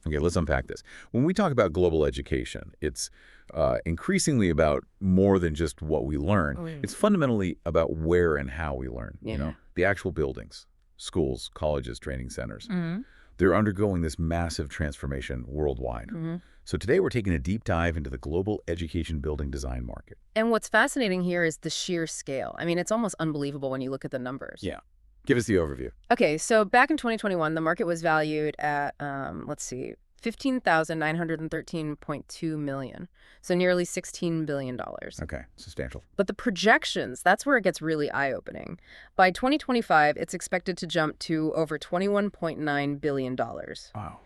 Okay, let's unpack this. When we talk about global education, it's increasingly about more than just what we learn. It's fundamentally about where and how we learn, the actual buildings, schools, colleges, training centers. They're undergoing this massive transformation worldwide. So today we're taking a deep dive into the global education building design market. And what's fascinating here is the sheer scale. I mean, it's almost unbelievable when you look at the numbers. Yeah. Give us the overview. Okay, so back in 2021, the market was valued at, let's see, $15,913.2 million, so nearly $16 billion. Okay, substantial. But the projections, that's where it gets really eye-opening. By 2025, it's expected to jump to over $21.9 billion. Wow.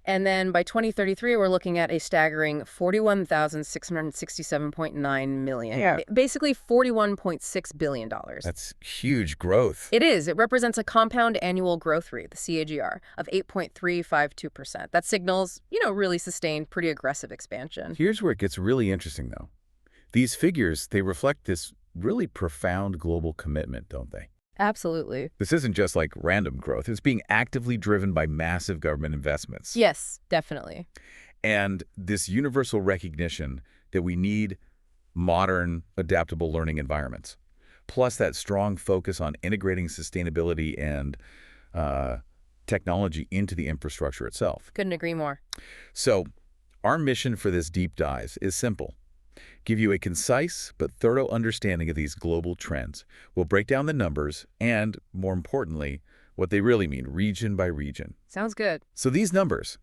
And then by 2033, we're looking at a staggering $41,667.9 million. Yeah. Basically $41.6 billion. That's huge growth. It is. It represents a compound annual growth rate, the CAGR, of 8.352%. That signals, really sustained, pretty aggressive expansion. Here's where it gets really interesting, though. These figures, they reflect this really profound global commitment, don't they? Absolutely. This isn't just like random growth. It's being actively driven by massive government investments. Yes, definitely. And this universal recognition that we need modern, adaptable learning environments, plus that strong focus on integrating sustainability and technology into the infrastructure itself. Couldn't agree more. So our mission for this deep dive is simple. Give you a concise but thorough understanding of these global trends. We'll break down the numbers and, more importantly, what they really mean region by region. Sounds good. So these numbers,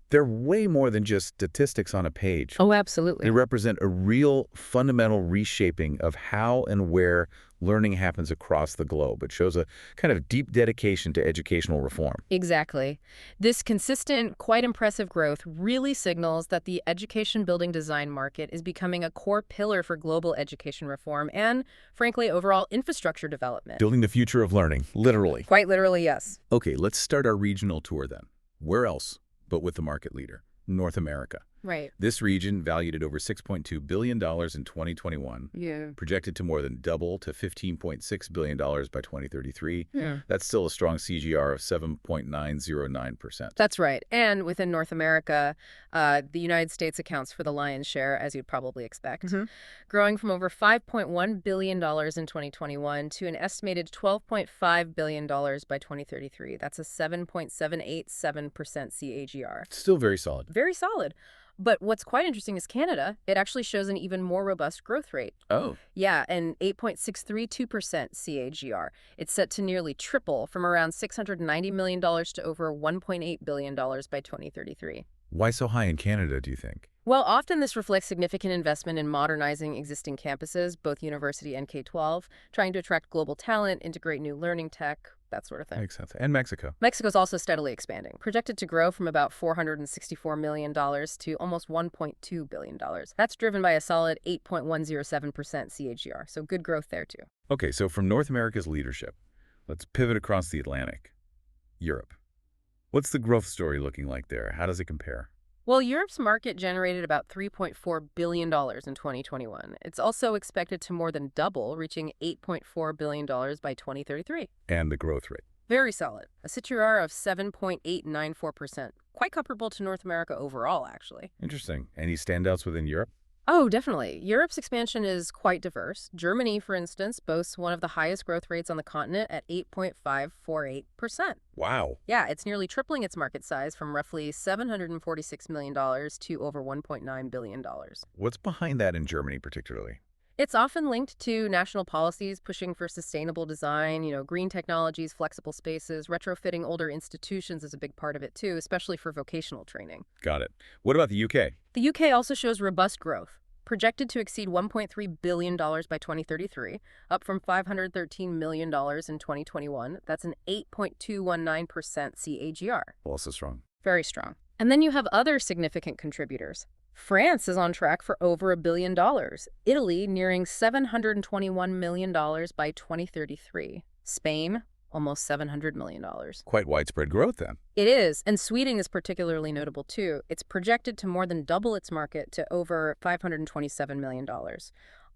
they're way more than just statistics on a page. Oh, absolutely. They represent a real fundamental reshaping of how and where learning happens across the globe. It shows a kind of deep dedication to educational reform. Exactly. This consistent, quite impressive growth really signals that the education building design market is becoming a core pillar for global education reform and, frankly, overall infrastructure development. Building the future of learning, literally. Quite literally, yes. Okay, let's start our regional tour then. Where else but with the market leader, North America? Right. This region, valued at over $6.2 billion in 2021, projected to more than double to $15.6 billion by 2033. That's still a strong CAGR of 7.909%. That's right. And within North America, the United States accounts for the lion's share, as you'd probably expect, growing from over $5.1 billion in 2021 to an estimated $12.5 billion by 2033. That's a 7.787% CAGR. Still very solid. Very solid. But what's quite interesting is Canada. It actually shows an even more robust growth rate. Oh. Yeah, an 8.632% CAGR. It's set to nearly triple from around $690 million to over $1.8 billion by 2033. Why so high in Canada, do you think? Well, often this reflects significant investment in modernizing existing campuses, both university and K-12, trying to attract global talent, integrate new learning tech, that sort of thing. Makes sense. And Mexico. Mexico's also steadily expanding, projected to grow from about $464 million to almost $1.2 billion. That's driven by a solid 8.107% CAGR, so good growth there too. Okay, so from North America's leadership, let's pivot across the Atlantic. Europe. What's the growth story looking like there? How does it compare? Well, Europe's market generated about $3.4 billion in 2021. It's also expected to more than double, reaching $8.4 billion by 2033. And the growth rate? Very solid. A CAGR of 7.894%. Quite comparable to North America overall, actually. Interesting. Any standouts within Europe? Oh, definitely. Europe's expansion is quite diverse. Germany, for instance, boasts one of the highest growth rates on the continent at 8.548%. Wow. Yeah, it's nearly tripling its market size from roughly $746 million to over $1.9 billion. What's behind that in Germany particularly? It's often linked to national policies pushing for sustainable design, green technologies, flexible spaces. Retrofitting older institutions is a big part of it too, especially for vocational training. Got it. What about the UK? The UK also shows robust growth, projected to exceed $1.3 billion by 2033, up from $513 million in 2021. That's an 8.219% CAGR. Also strong. Very strong. And then you have other significant contributors. France is on track for over $1 billion. Italy nearing $721 million by 2033. Spain, almost $700 million. Quite widespread growth then. It is, and Sweden is particularly notable too. It's projected to more than double its market to over $527 million.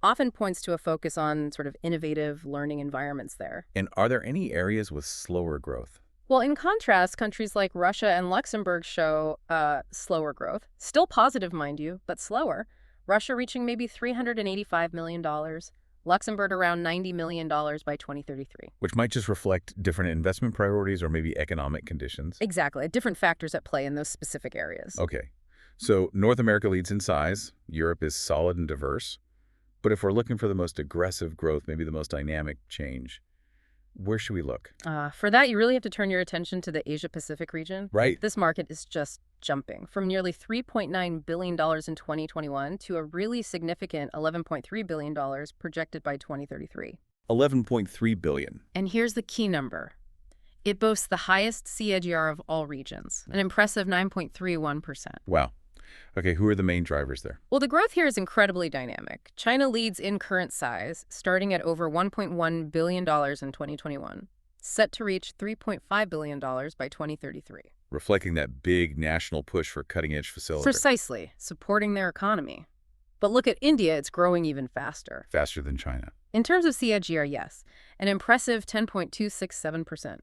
Often points to a focus on sort of innovative learning environments there. And are there any areas with slower growth Well, in contrast, countries like Russia and Luxembourg show slower growth. Still positive, mind you, but slower. Russia reaching maybe $385 million. Luxembourg around $90 million by 2033. Which might just reflect different investment priorities or maybe economic conditions. Exactly. Different factors at play in those specific areas. Okay. So North America leads in size. Europe is solid and diverse. But if we're looking for the most aggressive growth, maybe the most dynamic change, where should we look? For that, you really have to turn your attention to the Asia-Pacific region. Right. This market is just jumping from nearly $3.9 billion in 2021 to a really significant $11.3 billion projected by 2033. $11.3 billion. And here's the key number. It boasts the highest CAGR of all regions, an impressive 9.31%. Wow. Okay, who are the main drivers there? Well, the growth here is incredibly dynamic. China leads in current size, starting at over $1.1 billion in 2021, set to reach $3.5 billion by 2033. Reflecting that big national push for cutting-edge facilities. Precisely, supporting their economy. But look at India, it's growing even faster. Faster than China. In terms of CAGR, yes, an impressive 10.267%.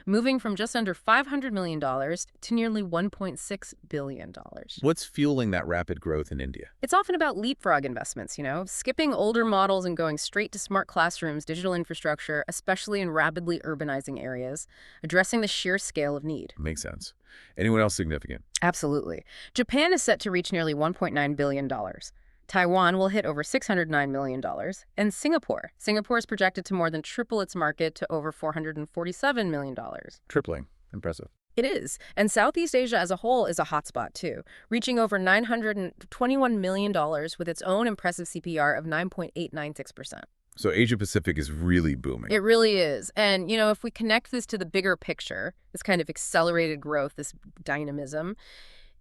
Moving from just under $500 million to nearly $1.6 billion. What's fueling that rapid growth in India? It's often about leapfrog investments, skipping older models and going straight to smart classrooms, digital infrastructure, especially in rapidly urbanizing areas, addressing the sheer scale of need. Makes sense. Anyone else significant? Absolutely. Japan is set to reach nearly $1.9 billion. Taiwan will hit over $609 million. And Singapore is projected to more than triple its market to over $447 million. Tripling. Impressive. It is. And Southeast Asia as a whole is a hotspot, too, reaching over $921 million with its own impressive CPR of 9.896%. So Asia-Pacific is really booming. It really is. And, if we connect this to the bigger picture, this kind of accelerated growth, this dynamism,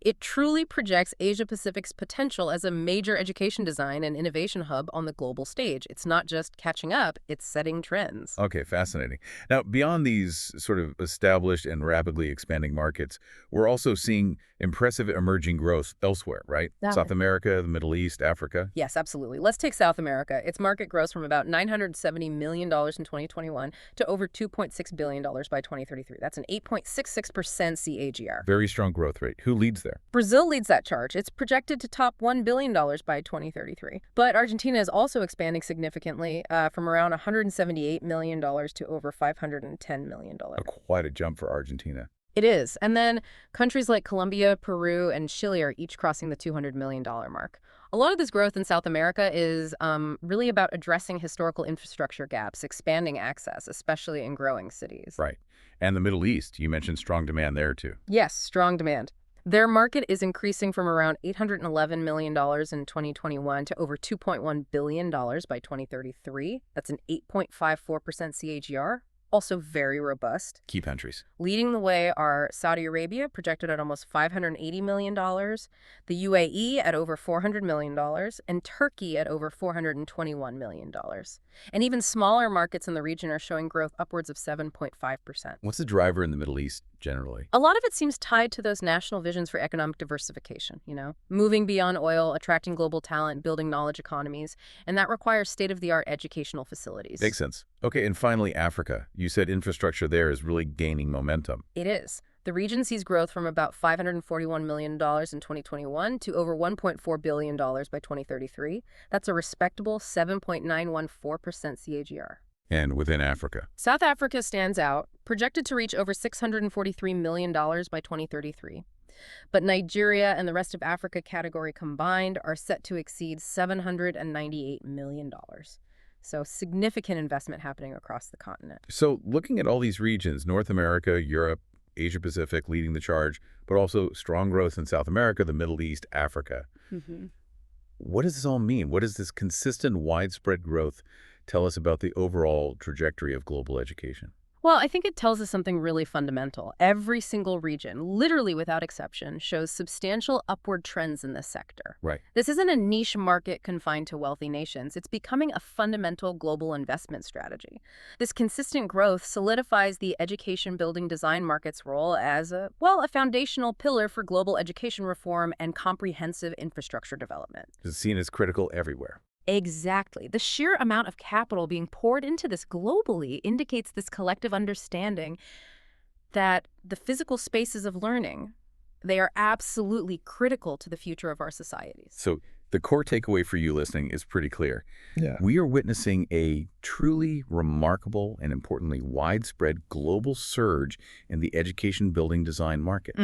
it truly projects Asia-Pacific's potential as a major education design and innovation hub on the global stage. It's not just catching up, it's setting trends. Okay, fascinating. Now, beyond these sort of established and rapidly expanding markets, we're also seeing impressive emerging growth elsewhere, right? South America, the Middle East, Africa. Yes, absolutely. Let's take South America. Its market grows from about $970 million in 2021 to over $2.6 billion by 2033. That's an 8.66% CAGR. Very strong growth rate. Who leads there? Brazil leads that charge. It's projected to top $1 billion by 2033. But Argentina is also expanding significantly from around $178 million to over $510 million. Quite a jump for Argentina. It is. And then countries like Colombia, Peru, and Chile are each crossing the $200 million mark. A lot of this growth in South America is really about addressing historical infrastructure gaps, expanding access, especially in growing cities. Right. And the Middle East, you mentioned strong demand there, too. Yes, strong demand. Their market is increasing from around $811 million in 2021 to over $2.1 billion by 2033. That's an 8.54% CAGR. Also very robust. Key countries. Leading the way are Saudi Arabia, projected at almost $580 million, the UAE at over $400 million, and Turkey at over $421 million. And even smaller markets in the region are showing growth upwards of 7.5%. What's the driver in the Middle East generally? A lot of it seems tied to those national visions for economic diversification, moving beyond oil, attracting global talent, building knowledge economies, and that requires state-of-the-art educational facilities. Makes sense. Okay, and finally, Africa. You said infrastructure there is really gaining momentum. It is. The region sees growth from about $541 million in 2021 to over $1.4 billion by 2033. That's a respectable 7.914% CAGR. And within Africa? South Africa stands out, projected to reach over $643 million by 2033. But Nigeria and the rest of Africa category combined are set to exceed $798 million. So significant investment happening across the continent. So looking at all these regions, North America, Europe, Asia-Pacific leading the charge, but also strong growth in South America, the Middle East, Africa. What does this all mean? What does this consistent, widespread growth tell us about the overall trajectory of global education? Well, I think it tells us something really fundamental. Every single region, literally without exception, shows substantial upward trends in this sector. Right. This isn't a niche market confined to wealthy nations. It's becoming a fundamental global investment strategy. This consistent growth solidifies the education building design market's role as a foundational pillar for global education reform and comprehensive infrastructure development. It's seen as critical everywhere. Exactly. The sheer amount of capital being poured into this globally indicates this collective understanding that the physical spaces of learning, they are absolutely critical to the future of our societies. So the core takeaway for you listening is pretty clear. Yeah. We are witnessing a truly remarkable and importantly widespread global surge in the education building design market.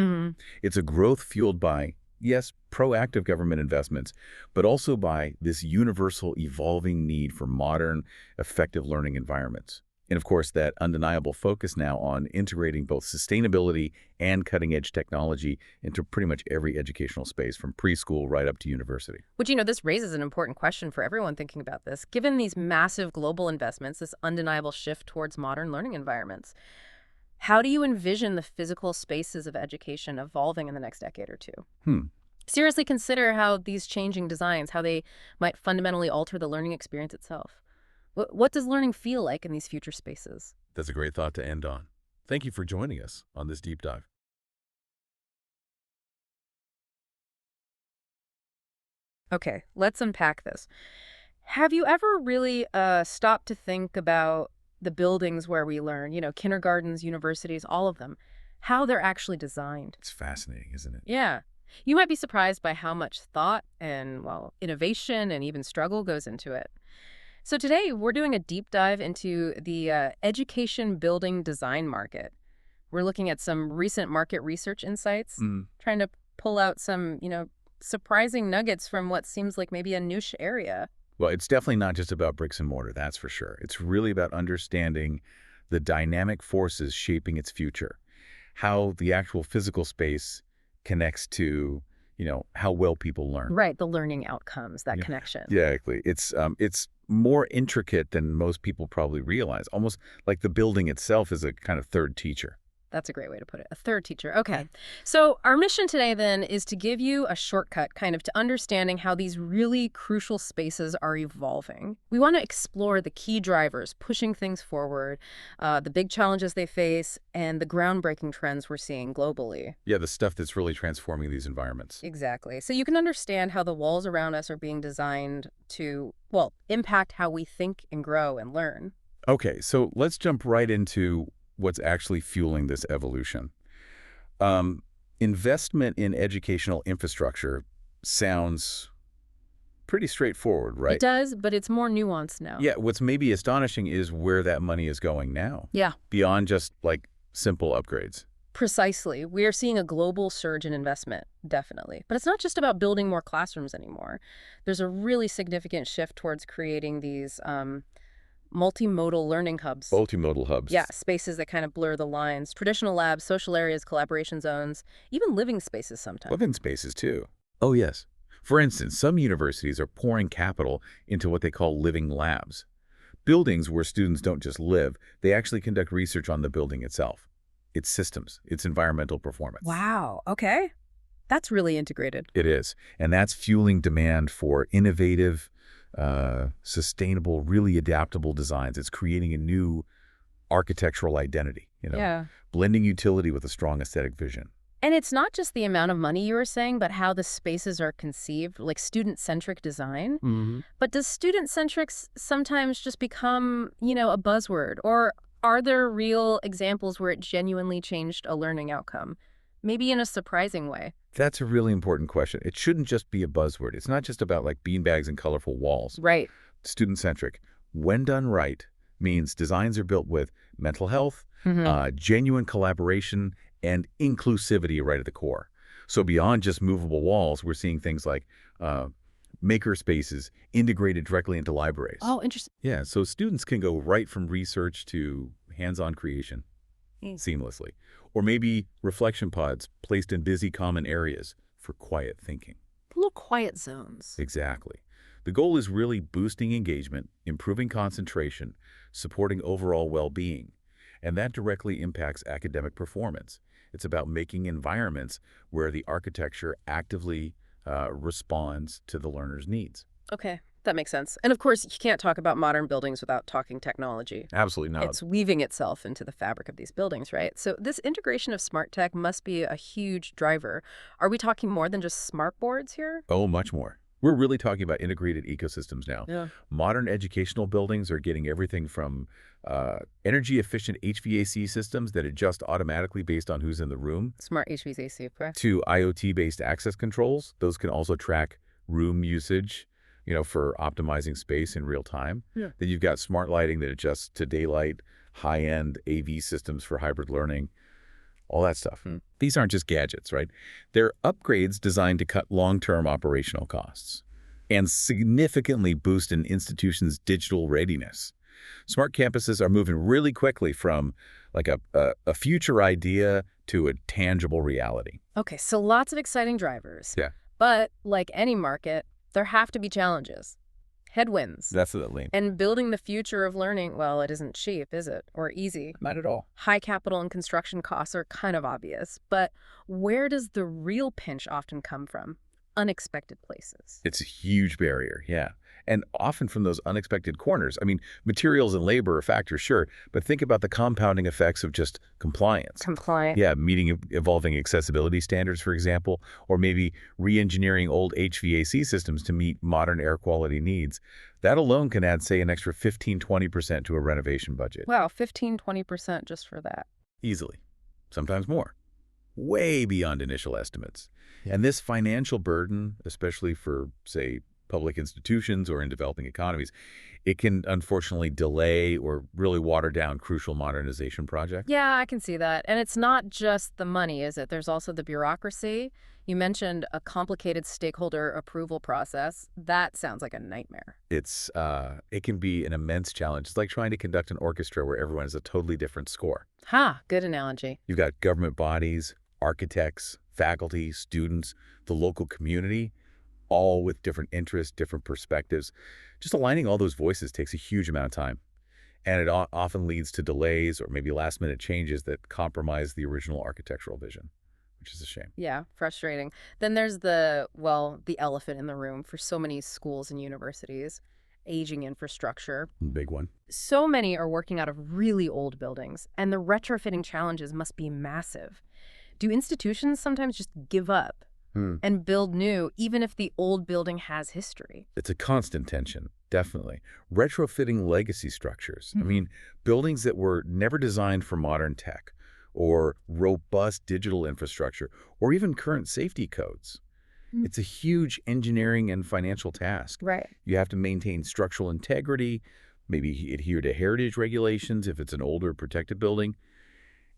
It's a growth fueled by, yes, proactive government investments, but also by this universal evolving need for modern, effective learning environments. And of course, that undeniable focus now on integrating both sustainability and cutting-edge technology into pretty much every educational space, from preschool right up to university. Which, this raises an important question for everyone thinking about this. Given these massive global investments, this undeniable shift towards modern learning environments, how do you envision the physical spaces of education evolving in the next decade or two? Seriously consider how these changing designs, how they might fundamentally alter the learning experience itself. What does learning feel like in these future spaces? That's a great thought to end on. Thank you for joining us on this deep dive. Okay, let's unpack this. Have you ever really stopped to think about the buildings where we learn, kindergartens, universities, all of them, how they're actually designed? It's fascinating, isn't it? Yeah. You might be surprised by how much thought and, innovation and even struggle goes into it. So today, we're doing a deep dive into the education building design market. We're looking at some recent market research insights, trying to pull out some, surprising nuggets from what seems like maybe a niche area. Well, it's definitely not just about bricks and mortar, that's for sure. It's really about understanding the dynamic forces shaping its future, how the actual physical space connects to, how well people learn. Right, the learning outcomes, that connection. Yeah, exactly. It's more intricate than most people probably realize. Almost like the building itself is a kind of third teacher. That's a great way to put it. A third teacher. Okay. So our mission today then is to give you a shortcut kind of to understanding how these really crucial spaces are evolving. We want to explore the key drivers pushing things forward, the big challenges they face, and the groundbreaking trends we're seeing globally. Yeah, the stuff that's really transforming these environments. Exactly. So you can understand how the walls around us are being designed to, impact how we think and grow and learn. Okay, so let's jump right into what's actually fueling this evolution. Investment in educational infrastructure sounds pretty straightforward, right? It does, but it's more nuanced now. Yeah, what's maybe astonishing is where that money is going now. Yeah. Beyond just, simple upgrades. Precisely. We are seeing a global surge in investment, definitely. But it's not just about building more classrooms anymore. There's a really significant shift towards creating these multimodal learning hubs. Multimodal hubs. Yeah, spaces that kind of blur the lines. Traditional labs, social areas, collaboration zones, even living spaces sometimes. Living spaces, too. Oh, yes. For instance, some universities are pouring capital into what they call living labs. Buildings where students don't just live, they actually conduct research on the building itself, its systems, its environmental performance. Wow, okay. That's really integrated. It is. And that's fueling demand for innovative, sustainable, really adaptable designs. It's creating a new architectural identity, blending utility with a strong aesthetic vision. And it's not just the amount of money you were saying, but how the spaces are conceived, like student-centric design. But does student-centric sometimes just become, a buzzword? Or are there real examples where it genuinely changed a learning outcome? Maybe in a surprising way. That's a really important question. It shouldn't just be a buzzword. It's not just about beanbags and colorful walls. Right. Student-centric, when done right, means designs are built with mental health, genuine collaboration, and inclusivity right at the core. So beyond just movable walls, we're seeing things like maker spaces integrated directly into libraries. Oh, interesting. Yeah, so students can go right from research to hands-on creation seamlessly. Or maybe reflection pods placed in busy common areas for quiet thinking. Little quiet zones. Exactly. The goal is really boosting engagement, improving concentration, supporting overall well-being, and that directly impacts academic performance. It's about making environments where the architecture actively responds to the learner's needs. Okay, that makes sense. And of course, you can't talk about modern buildings without talking technology. Absolutely not. It's weaving itself into the fabric of these buildings, right? So this integration of smart tech must be a huge driver. Are we talking more than just smart boards here? Oh, much more. We're really talking about integrated ecosystems now. Yeah. Modern educational buildings are getting everything from energy-efficient HVAC systems that adjust automatically based on who's in the room Smart HVAC, correct? to IoT-based access controls. Those can also track room usage, for optimizing space in real time. Yeah. Then you've got smart lighting that adjusts to daylight, high-end AV systems for hybrid learning, all that stuff. These aren't just gadgets, right? They're upgrades designed to cut long-term operational costs and significantly boost an institution's digital readiness. Smart campuses are moving really quickly from like a future idea to a tangible reality. Okay, so lots of exciting drivers. Yeah. But like any market, there have to be challenges. Headwinds. Definitely. And building the future of learning, well, it isn't cheap, is it? Or easy? Not at all. High capital and construction costs are kind of obvious. But where does the real pinch often come from? Unexpected places. It's a huge barrier, yeah. And often from those unexpected corners. I mean, materials and labor are factors, sure, but think about the compounding effects of just compliance. Compliant. Yeah, meeting evolving accessibility standards, for example, or maybe re-engineering old HVAC systems to meet modern air quality needs. That alone can add, say, an extra 15–20% to a renovation budget. Wow, 15–20% just for that. Easily. Sometimes more. Way beyond initial estimates. And this financial burden, especially for, say, public institutions or in developing economies, it can unfortunately delay or really water down crucial modernization projects. Yeah, I can see that. And it's not just the money, is it? There's also the bureaucracy. You mentioned a complicated stakeholder approval process. That sounds like a nightmare. It can be an immense challenge. It's like trying to conduct an orchestra where everyone has a totally different score. Good analogy. You've got government bodies, architects, faculty, students, the local community, all with different interests, different perspectives. Just aligning all those voices takes a huge amount of time. And it often leads to delays or maybe last-minute changes that compromise the original architectural vision, which is a shame. Yeah, frustrating. Then there's the elephant in the room for so many schools and universities, aging infrastructure. Big one. So many are working out of really old buildings, and the retrofitting challenges must be massive. Do institutions sometimes just give up and build new, even if the old building has history? It's a constant tension, definitely. Retrofitting legacy structures. I mean, buildings that were never designed for modern tech or robust digital infrastructure or even current safety codes. It's a huge engineering and financial task. Right. You have to maintain structural integrity, maybe adhere to heritage regulations if it's an older protected building,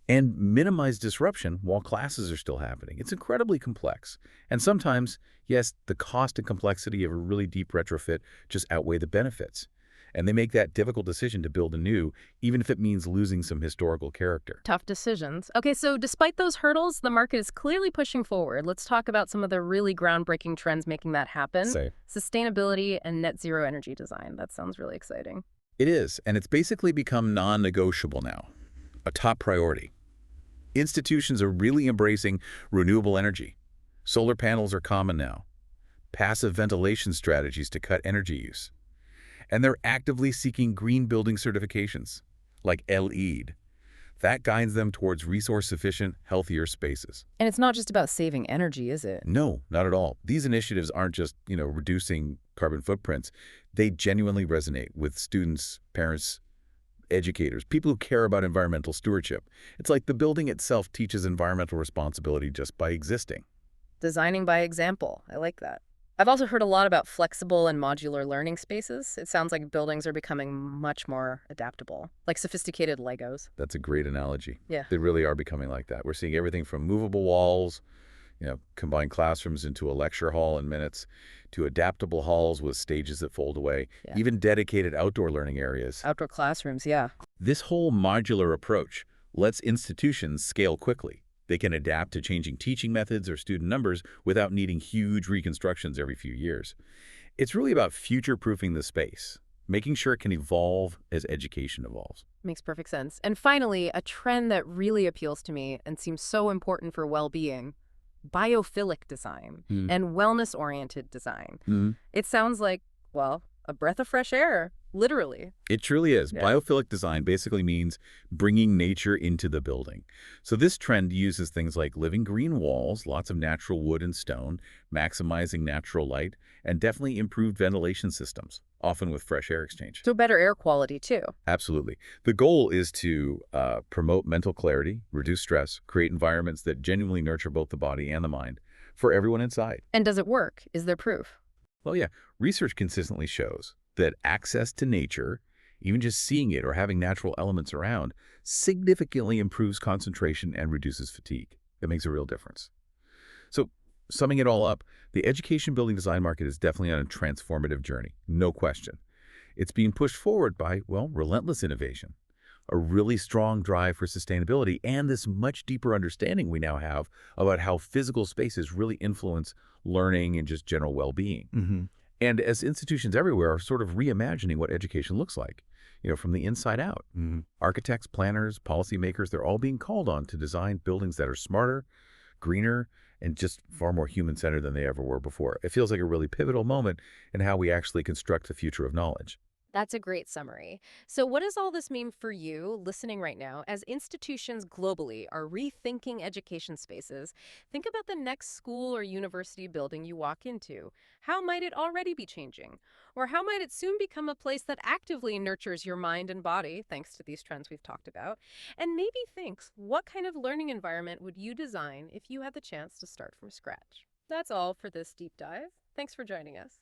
and minimize disruption while classes are still happening. It's incredibly complex. And sometimes, yes, the cost and complexity of a really deep retrofit just outweigh the benefits. And they make that difficult decision to build anew, even if it means losing some historical character. Tough decisions. Okay, so despite those hurdles, the market is clearly pushing forward. Let's talk about some of the really groundbreaking trends making that happen. Sustainability and net zero energy design. That sounds really exciting. It is, and it's basically become non-negotiable now, a top priority. Institutions are really embracing renewable energy. Solar panels are common now. Passive ventilation strategies to cut energy use. And they're actively seeking green building certifications, like LEED. That guides them towards resource-efficient, healthier spaces. And it's not just about saving energy, is it? No, not at all. These initiatives aren't just, reducing carbon footprints. They genuinely resonate with students, parents, educators, people who care about environmental stewardship. It's like the building itself teaches environmental responsibility just by existing. Designing by example. I like that. I've also heard a lot about flexible and modular learning spaces. It sounds like buildings are becoming much more adaptable, like sophisticated Legos. That's a great analogy. Yeah. They really are becoming like that. We're seeing everything from movable walls, combine classrooms into a lecture hall in minutes, to adaptable halls with stages that fold away, even dedicated outdoor learning areas. Outdoor classrooms, yeah. This whole modular approach lets institutions scale quickly. They can adapt to changing teaching methods or student numbers without needing huge reconstructions every few years. It's really about future-proofing the space, making sure it can evolve as education evolves. Makes perfect sense. And finally, a trend that really appeals to me and seems so important for well-being: biophilic design and wellness-oriented design. It sounds like, a breath of fresh air. Literally. It truly is. Yeah. Biophilic design basically means bringing nature into the building. So this trend uses things like living green walls, lots of natural wood and stone, maximizing natural light, and definitely improved ventilation systems, often with fresh air exchange. So better air quality, too. Absolutely. The goal is to promote mental clarity, reduce stress, create environments that genuinely nurture both the body and the mind for everyone inside. And does it work? Is there proof? Well, yeah, research consistently shows that access to nature, even just seeing it or having natural elements around, significantly improves concentration and reduces fatigue. It makes a real difference. So, summing it all up, the education building design market is definitely on a transformative journey, no question. It's being pushed forward by, well, relentless innovation, a really strong drive for sustainability, and this much deeper understanding we now have about how physical spaces really influence learning and just general well-being. And as institutions everywhere are sort of reimagining what education looks like, from the inside out. Architects, planners, policymakers, they're all being called on to design buildings that are smarter, greener, and just far more human-centered than they ever were before. It feels like a really pivotal moment in how we actually construct the future of knowledge. That's a great summary. So what does all this mean for you, listening right now, as institutions globally are rethinking education spaces? Think about the next school or university building you walk into. How might it already be changing? Or how might it soon become a place that actively nurtures your mind and body, thanks to these trends we've talked about? And maybe thinks, what kind of learning environment would you design if you had the chance to start from scratch? That's all for this deep dive. Thanks for joining us.